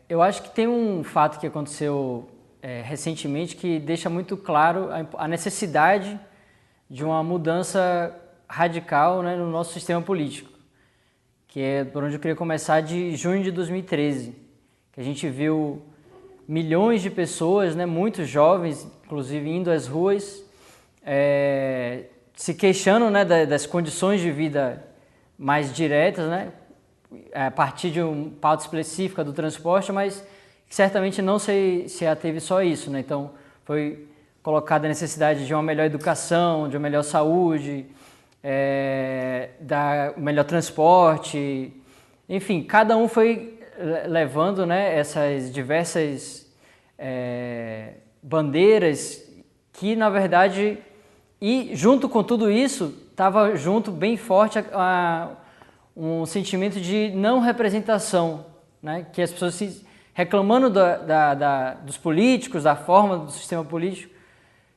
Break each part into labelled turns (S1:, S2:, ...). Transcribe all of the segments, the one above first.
S1: Eu acho que tem um fato que aconteceu recentemente que deixa muito claro a necessidade de uma mudança radical, né, no nosso sistema político, que é por onde eu queria começar, de junho de 2013, que a gente viu milhões de pessoas, né, muitos jovens, inclusive, indo às ruas, se queixando, né, das condições de vida mais diretas, né, a partir de uma pauta específica do transporte, mas certamente não se ateve só isso, né? Então, foi colocada a necessidade de uma melhor educação, de uma melhor saúde, melhor transporte, enfim, cada um foi levando, né, essas diversas bandeiras que, na verdade, e junto com tudo isso, estava junto bem forte um sentimento de não representação, né? Que as pessoas reclamando dos políticos, da forma do sistema político,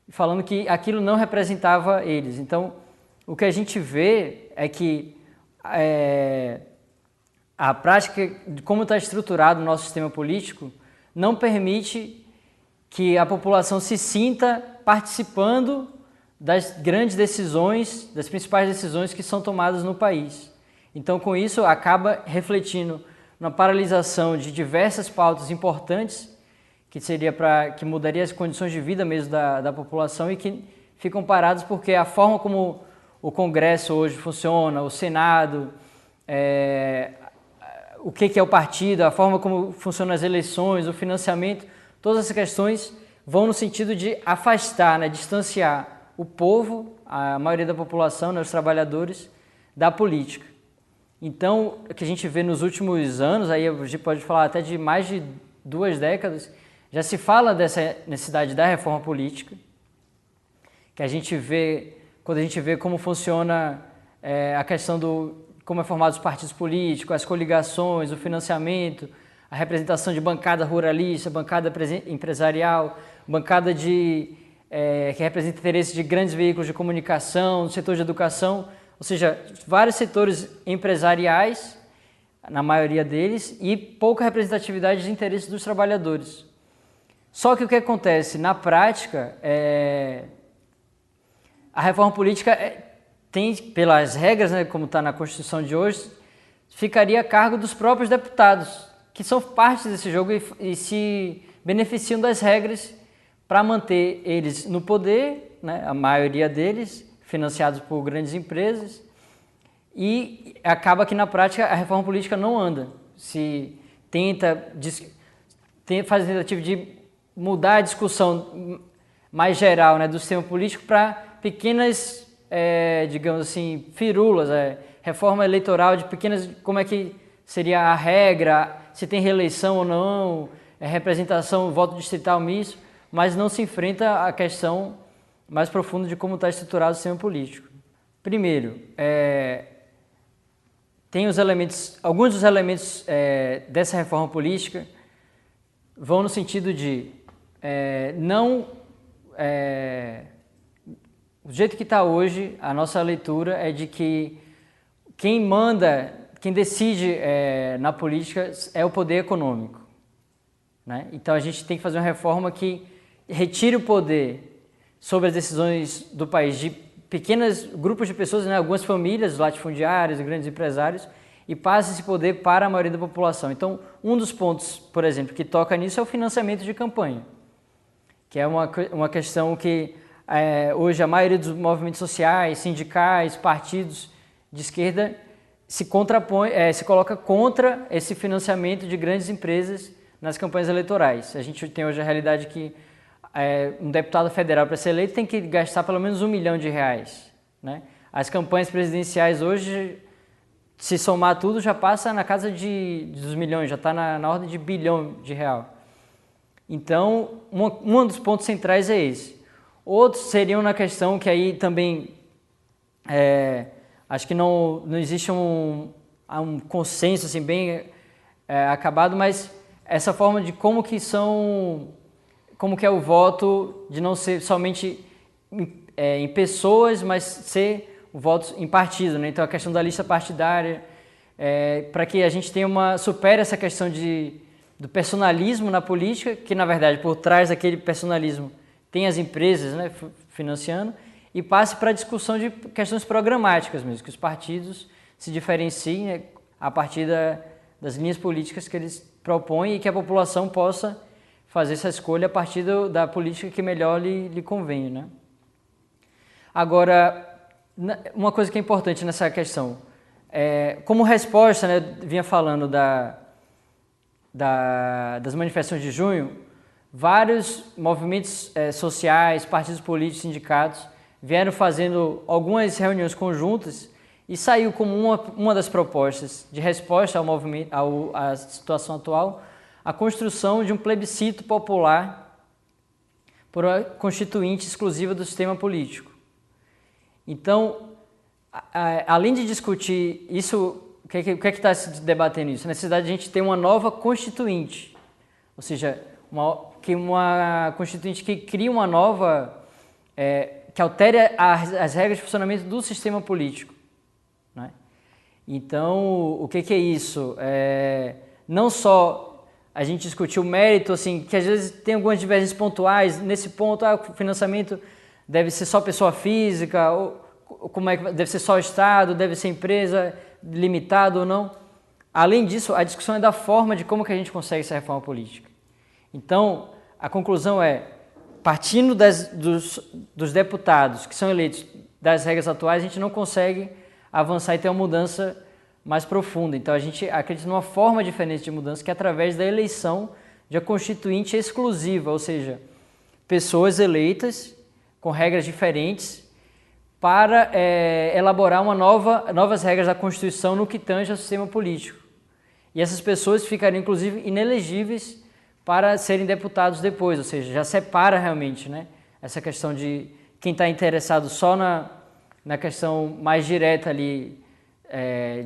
S1: falando que aquilo não representava eles. Então, o que a gente vê é que a prática de como está estruturado o nosso sistema político não permite que a população se sinta participando das grandes decisões, das principais decisões que são tomadas no país. Então, com isso, acaba refletindo na paralisação de diversas pautas importantes, que mudaria as condições de vida mesmo da população, e que ficam paradas porque a forma como o Congresso hoje funciona, o Senado, o que é o partido, a forma como funcionam as eleições, o financiamento, todas essas questões vão no sentido de afastar, né, distanciar o povo, a maioria da população, né, os trabalhadores, da política. Então, o que a gente vê nos últimos anos, aí a gente pode falar até de mais de 2 décadas, já se fala dessa necessidade da reforma política, que a gente vê, quando a gente vê como funciona a questão como é formado os partidos políticos, as coligações, o financiamento, a representação de bancada ruralista, bancada empresarial, bancada que representa interesses de grandes veículos de comunicação, do setor de educação, ou seja, vários setores empresariais, na maioria deles, e pouca representatividade de interesses dos trabalhadores. Só que o que acontece na prática a reforma política tem, pelas regras, né, como está na Constituição de hoje, ficaria a cargo dos próprios deputados, que são parte desse jogo e se beneficiam das regras para manter eles no poder, né, a maioria deles, financiados por grandes empresas, e acaba que na prática a reforma política não anda. Se faz a tentativa de mudar a discussão mais geral, né, do sistema político para pequenas, digamos assim, firulas, reforma eleitoral de pequenas, como é que seria a regra, se tem reeleição ou não, representação, voto distrital misto, mas não se enfrenta a questão mais profunda de como está estruturado o sistema político. Primeiro, tem alguns dos elementos dessa reforma política vão no sentido de do jeito que está hoje, a nossa leitura é de que quem manda, quem decide na política é o poder econômico, né? Então a gente tem que fazer uma reforma que retire o poder sobre as decisões do país de pequenos grupos de pessoas, né, algumas famílias, latifundiários, grandes empresários, e passe esse poder para a maioria da população. Então, um dos pontos, por exemplo, que toca nisso é o financiamento de campanha, que é uma questão que hoje a maioria dos movimentos sociais, sindicais, partidos de esquerda se coloca contra esse financiamento de grandes empresas nas campanhas eleitorais. A gente tem hoje a realidade que um deputado federal, para ser eleito, tem que gastar pelo menos R$1 milhão, né? As campanhas presidenciais hoje, se somar tudo, já passa na casa dos milhões, já está na ordem de bilhão de real. Então, um dos pontos centrais é esse. Outros seriam na questão que aí também acho que não existe um consenso assim, bem acabado, mas essa forma de como que é o voto, de não ser somente em pessoas, mas ser o voto em partido, né? Então a questão da lista partidária, para que a gente supere essa questão de do personalismo na política, que na verdade por trás daquele personalismo tem as empresas, né, financiando, e passe para a discussão de questões programáticas mesmo, que os partidos se diferenciem, né, a partir das linhas políticas que eles propõem e que a população possa fazer essa escolha a partir da política que melhor lhe convém, né? Agora, uma coisa que é importante nessa questão, como resposta, né, vinha falando das manifestações de junho, vários movimentos sociais, partidos políticos, sindicatos vieram fazendo algumas reuniões conjuntas e saiu como uma das propostas de resposta ao movimento, à situação atual, a construção de um plebiscito popular por uma constituinte exclusiva do sistema político. Então, além de discutir isso, o que é que está se debatendo isso? A necessidade de a gente ter uma nova constituinte, ou seja, uma constituinte que cria uma nova, que altere as regras de funcionamento do sistema político, né? Então, o que é isso? Não só a gente discutir o mérito, assim, que às vezes tem algumas divergências pontuais, nesse ponto, o financiamento deve ser só pessoa física, ou como é que deve ser só Estado, deve ser empresa, limitado ou não. Além disso, a discussão é da forma de como que a gente consegue essa reforma política. Então, a conclusão partindo dos deputados que são eleitos das regras atuais, a gente não consegue avançar e ter uma mudança mais profunda. Então, a gente acredita numa forma diferente de mudança, que é através da eleição de uma constituinte exclusiva, ou seja, pessoas eleitas com regras diferentes para elaborar novas regras da Constituição no que tange ao sistema político. E essas pessoas ficariam, inclusive, inelegíveis para serem deputados depois, ou seja, já separa realmente, né, essa questão de quem está interessado só na questão mais direta ali,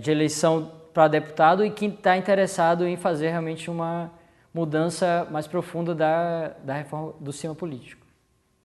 S1: de eleição para deputado, e quem está interessado em fazer realmente uma mudança mais profunda da reforma do sistema político.